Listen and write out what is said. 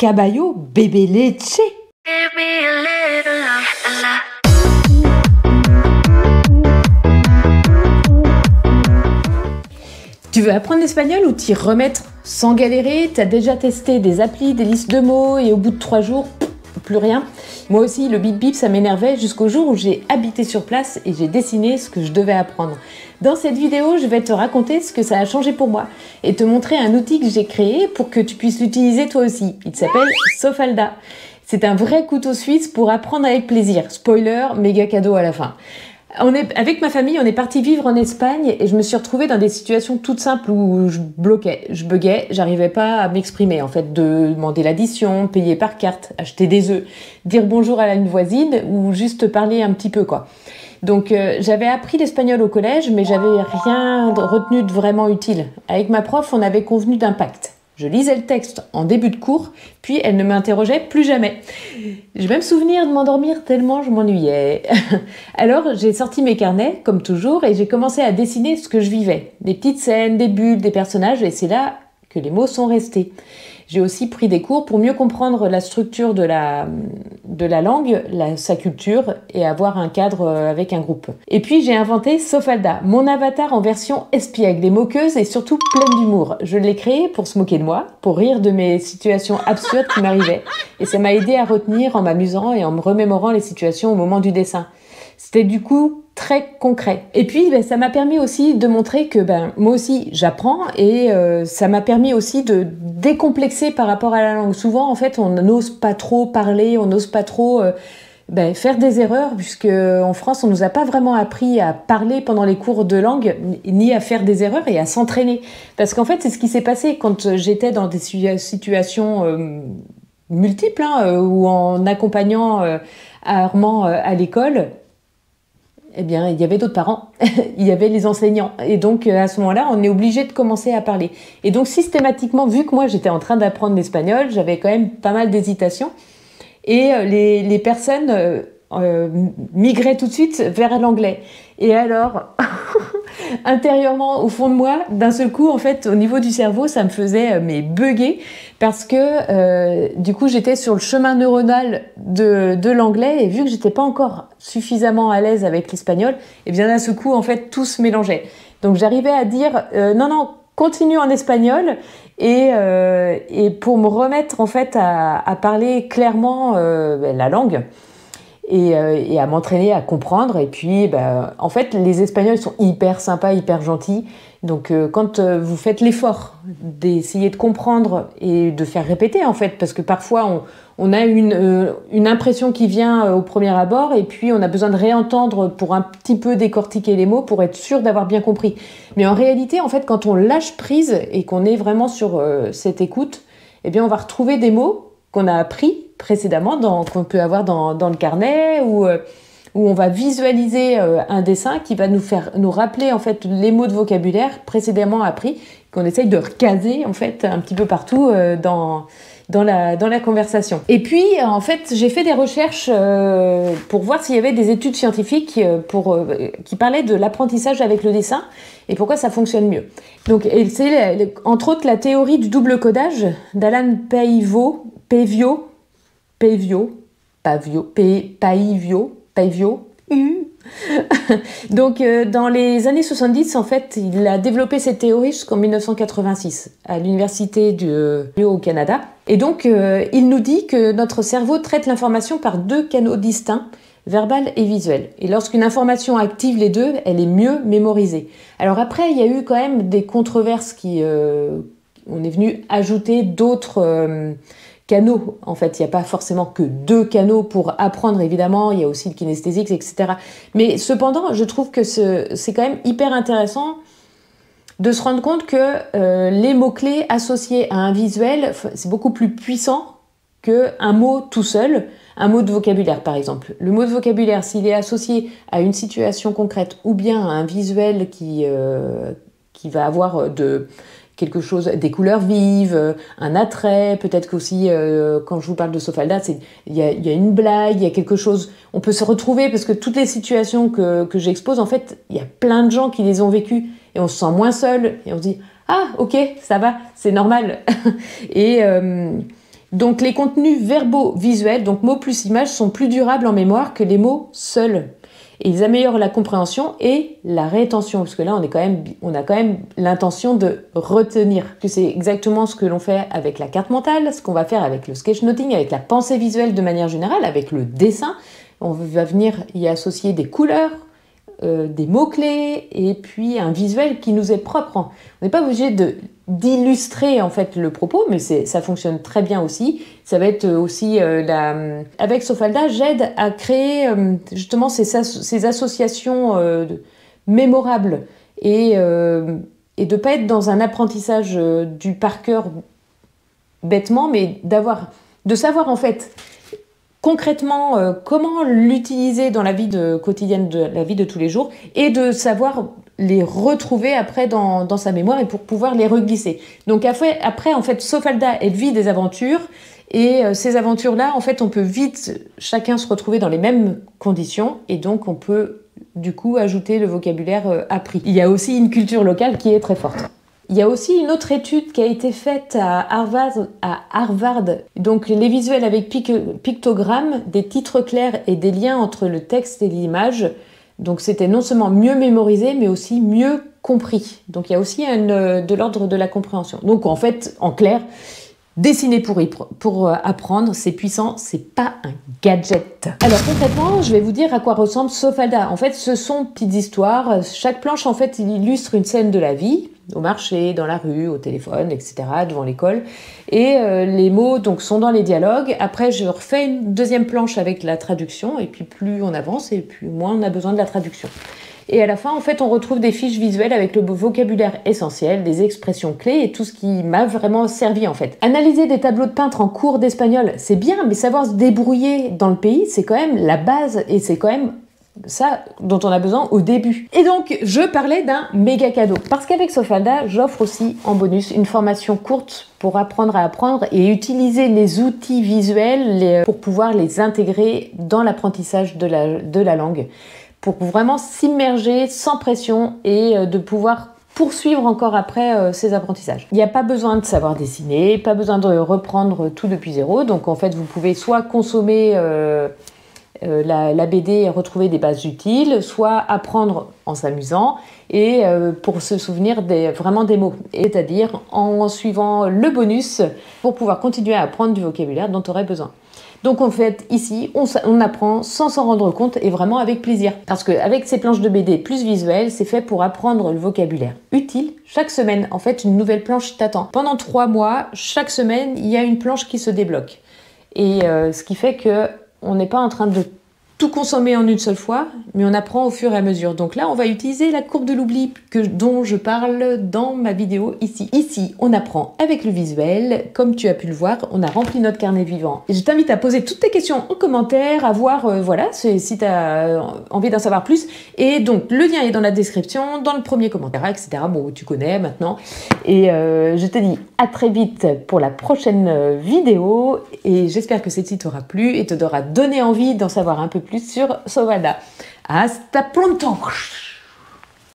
Caballo bébé leche. Tu veux apprendre l'espagnol ou t'y remettre sans galérer? T'as déjà testé des applis, des listes de mots et au bout de 3 jours, plus rien? Moi aussi, le bip bip, ça m'énervait jusqu'au jour où j'ai habité sur place et j'ai dessiné ce que je devais apprendre. Dans cette vidéo, je vais te raconter ce que ça a changé pour moi et te montrer un outil que j'ai créé pour que tu puisses l'utiliser toi aussi. Il s'appelle Sofalda. C'est un vrai couteau suisse pour apprendre avec plaisir. Spoiler, méga cadeau à la fin. Avec ma famille, on est parti vivre en Espagne et je me suis retrouvée dans des situations toutes simples où je bloquais, je buguais, j'arrivais pas à m'exprimer en fait, de demander l'addition, payer par carte, acheter des œufs, dire bonjour à une voisine ou juste parler un petit peu quoi. Donc j'avais appris l'espagnol au collège mais j'avais rien retenu de vraiment utile. Avec ma prof, on avait convenu d'un pacte. Je lisais le texte en début de cours, puis elle ne m'interrogeait plus jamais. J'ai même souvenir de m'endormir tellement je m'ennuyais. Alors j'ai sorti mes carnets, comme toujours, et j'ai commencé à dessiner ce que je vivais. Des petites scènes, des bulles, des personnages, et c'est là que les mots sont restés. J'ai aussi pris des cours pour mieux comprendre la structure de la langue, sa culture, et avoir un cadre avec un groupe. Et puis j'ai inventé Sofalda, mon avatar en version espiègle et moqueuse et surtout pleine d'humour. Je l'ai créé pour se moquer de moi, pour rire de mes situations absurdes qui m'arrivaient. Et ça m'a aidé à retenir en m'amusant et en me remémorant les situations au moment du dessin. C'était du coup très concret. Et puis ça m'a permis aussi de montrer que moi aussi j'apprends et ça m'a permis aussi de décomplexer par rapport à la langue. Souvent en fait on n'ose pas trop parler, on n'ose pas trop faire des erreurs puisque en France on nous a pas vraiment appris à parler pendant les cours de langue ni à faire des erreurs et à s'entraîner. Parce qu'en fait c'est ce qui s'est passé quand j'étais dans des situations multiples ou en accompagnant Armand à l'école. Eh bien, il y avait d'autres parents, il y avait les enseignants. Et donc, à ce moment-là, on est obligé de commencer à parler. Et donc, systématiquement, vu que moi, j'étais en train d'apprendre l'espagnol, j'avais quand même pas mal d'hésitation. Et les personnes migraient tout de suite vers l'anglais. Et alors, intérieurement, au fond de moi, d'un seul coup, en fait, au niveau du cerveau, ça me faisait bugger parce que du coup, j'étais sur le chemin neuronal de l'anglais et vu que j'étais pas encore suffisamment à l'aise avec l'espagnol, et bien d'un seul coup, en fait, tout se mélangeait. Donc, j'arrivais à dire non, continue en espagnol et pour me remettre en fait à parler clairement la langue. Et à m'entraîner à comprendre. Et puis, en fait, les Espagnols sont hyper sympas, hyper gentils. Donc, quand vous faites l'effort d'essayer de comprendre et de faire répéter, en fait, parce que parfois, on a une impression qui vient au premier abord et puis on a besoin de réentendre pour un petit peu décortiquer les mots pour être sûr d'avoir bien compris. Mais en réalité, en fait, quand on lâche prise et qu'on est vraiment sur cette écoute, eh bien, on va retrouver des mots qu'on a appris précédemment, qu'on peut avoir dans le carnet, où on va visualiser un dessin qui va nous rappeler en fait les mots de vocabulaire précédemment appris, qu'on essaye de recaser en fait un petit peu partout dans la conversation. Et puis en fait j'ai fait des recherches pour voir s'il y avait des études scientifiques qui parlaient de l'apprentissage avec le dessin et pourquoi ça fonctionne mieux. Donc c'est entre autres la théorie du double codage d'Alan Paivio. Donc, dans les années 70, en fait, il a développé cette théorie jusqu'en 1986 à l'université au Canada. Et donc, il nous dit que notre cerveau traite l'information par 2 canaux distincts, verbal et visuel. Et lorsqu'une information active les deux, elle est mieux mémorisée. Alors après, il y a eu quand même des controverses on est venu ajouter d'autres canaux. En fait, il n'y a pas forcément que 2 canaux pour apprendre, évidemment, il y a aussi le kinesthésique, etc. Mais cependant, je trouve que c'est quand même hyper intéressant de se rendre compte que les mots-clés associés à un visuel, c'est beaucoup plus puissant qu'un mot tout seul, un mot de vocabulaire par exemple. Le mot de vocabulaire, s'il est associé à une situation concrète ou bien à un visuel qui va avoir quelque chose, des couleurs vives, un attrait, peut-être qu'aussi, quand je vous parle de Sofalda, il y a une blague, il y a quelque chose, on peut se retrouver, parce que toutes les situations que j'expose, en fait, il y a plein de gens qui les ont vécues, et on se sent moins seul, et on se dit, ah, ok, ça va, c'est normal. Donc les contenus verbaux visuels, donc mots plus images, sont plus durables en mémoire que les mots seuls. Et ils améliorent la compréhension et la rétention, parce que là, on a quand même l'intention de retenir. C'est exactement ce que l'on fait avec la carte mentale, ce qu'on va faire avec le sketchnoting, avec la pensée visuelle de manière générale, avec le dessin. On va venir y associer des couleurs, des mots-clés et puis un visuel qui nous est propre. On n'est pas obligé d'illustrer en fait le propos, mais ça fonctionne très bien aussi. Ça va être aussi avec Sofalda, j'aide à créer justement ces associations mémorables et de pas être dans un apprentissage du par cœur bêtement, mais de savoir en fait concrètement comment l'utiliser dans la vie quotidienne, de la vie de tous les jours, et de savoir les retrouver après dans sa mémoire et pour pouvoir les reglisser. Donc après en fait, Sofalda, elle vit des aventures, et ces aventures-là, en fait, on peut vite chacun se retrouver dans les mêmes conditions, et donc on peut du coup ajouter le vocabulaire appris. Il y a aussi une culture locale qui est très forte. Il y a aussi une autre étude qui a été faite à Harvard. Donc les visuels avec pictogrammes, des titres clairs et des liens entre le texte et l'image. Donc c'était non seulement mieux mémorisé, mais aussi mieux compris. Donc il y a aussi de l'ordre de la compréhension. Donc en fait, en clair, dessiner pour apprendre, c'est puissant, c'est pas un gadget. Alors concrètement, je vais vous dire à quoi ressemble Sofalda. En fait, ce sont petites histoires. Chaque planche, en fait, illustre une scène de la vie, au marché, dans la rue, au téléphone, etc., devant l'école. Et les mots donc sont dans les dialogues. Après, je refais une deuxième planche avec la traduction. Et puis plus on avance, et plus moins on a besoin de la traduction. Et à la fin, en fait, on retrouve des fiches visuelles avec le vocabulaire essentiel, des expressions clés et tout ce qui m'a vraiment servi, en fait. Analyser des tableaux de peintres en cours d'espagnol, c'est bien, mais savoir se débrouiller dans le pays, c'est quand même la base et c'est quand même ça dont on a besoin au début. Et donc, je parlais d'un méga cadeau. Parce qu'avec Sofalda, j'offre aussi en bonus une formation courte pour apprendre à apprendre et utiliser les outils visuels pour pouvoir les intégrer dans l'apprentissage de la langue, pour vraiment s'immerger sans pression et de pouvoir poursuivre encore après ces apprentissages. Il n'y a pas besoin de savoir dessiner, pas besoin de reprendre tout depuis zéro. Donc en fait, vous pouvez soit consommer la BD et retrouver des bases utiles, soit apprendre en s'amusant et pour se souvenir vraiment des mots. C'est-à-dire en suivant le bonus pour pouvoir continuer à apprendre du vocabulaire dont tu aurais besoin. Donc en fait, ici, on apprend sans s'en rendre compte et vraiment avec plaisir. Parce qu'avec ces planches de BD plus visuelles, c'est fait pour apprendre le vocabulaire utile. Chaque semaine, en fait, une nouvelle planche t'attend. Pendant 3 mois, chaque semaine, il y a une planche qui se débloque. Et ce qui fait qu'on n'est pas en train de tout consommer en une seule fois, mais on apprend au fur et à mesure. Donc là, on va utiliser la courbe de l'oubli dont je parle dans ma vidéo ici. Ici, on apprend avec le visuel. Comme tu as pu le voir, on a rempli notre carnet vivant. Et je t'invite à poser toutes tes questions en commentaire, à voir, voilà, si tu as envie d'en savoir plus. Et donc, le lien est dans la description, dans le premier commentaire, etc. Bon, tu connais maintenant. Et je te dis à très vite pour la prochaine vidéo. Et j'espère que celle-ci t'aura plu et te t'aura donné envie d'en savoir un peu plus sur Sofalda. Hasta pronto!